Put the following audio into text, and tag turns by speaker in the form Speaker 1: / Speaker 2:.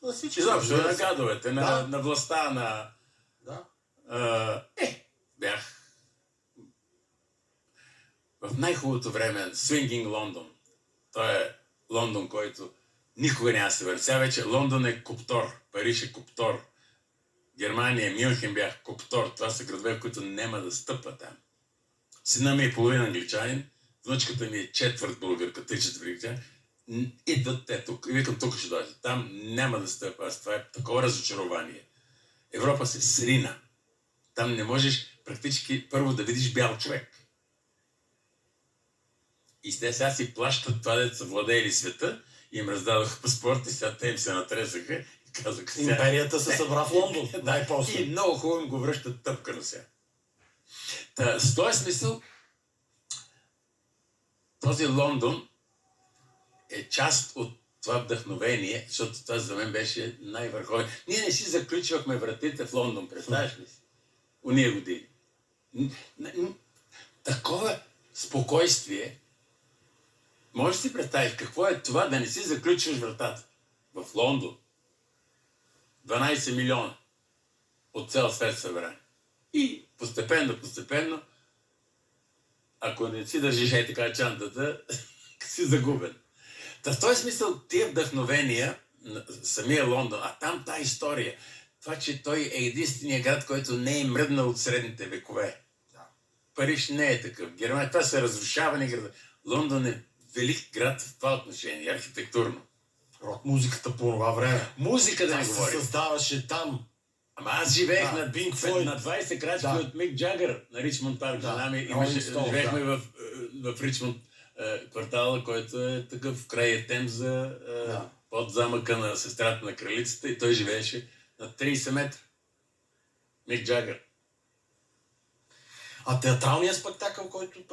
Speaker 1: на всички.
Speaker 2: Изобщо на гадовете,
Speaker 1: Да.
Speaker 2: на властта, на...
Speaker 1: Да.
Speaker 2: Бях в най-хубавото време, Swinging Лондон. Той е Лондон, който никога няма да се върне. Сега вече Лондон е Коптор, Париж е Коптор, Германия, Мюнхен бях Коптор. Това са градове, които няма да стъпа там. Сина ми е половин англичанин, внучката ми е четвърт българка, 3/4 англичанин. Идват те тук. И викам, тук ще дойде. Там няма да стъпа. Това е такова разочарование. Европа се срина. Там не можеш практически първо да видиш бял човек. И те сега си плащат това, дето са владеели света, и им раздадоха паспорти, сега те им се натресаха и казаха сега...
Speaker 1: Империята се събра в Лондон. Най-после.
Speaker 2: И много хубаво им го връщат тъпкано сега. С този смисъл, този Лондон е част от това вдъхновение, защото това за мен беше най-върховен. Ние не си заключвахме вратите в Лондон, представяш ли си? Уния години. Такова спокойствие. Можеш да си представиш какво е това да не си заключваш вратата в Лондон. 12 милиона от цял свет събрани. И постепенно, ако не си държиш така чантата, си загубен. В този смисъл тия вдъхновения, самия Лондон, а там тази история, това, че той е единствения град, който не е мръднал от средните векове. Париж не е такъв. Германия, това са разрушавани града. Лондон е велик град в това отношение, архитектурно.
Speaker 1: Рок музиката по това време.
Speaker 2: Музика да не
Speaker 1: се
Speaker 2: говорим.
Speaker 1: създаваше там.
Speaker 2: Ама аз живеех на
Speaker 1: 20
Speaker 2: крачки от Мик Джагър на Ричмонд Парк. Жена ми живеехме в Ричмонд квартала, който е такъв край Темза, под замъка на сестрата на кралицата, и той живееше на 30 метра. Мик Джагър.
Speaker 1: А театралният спектакъл, който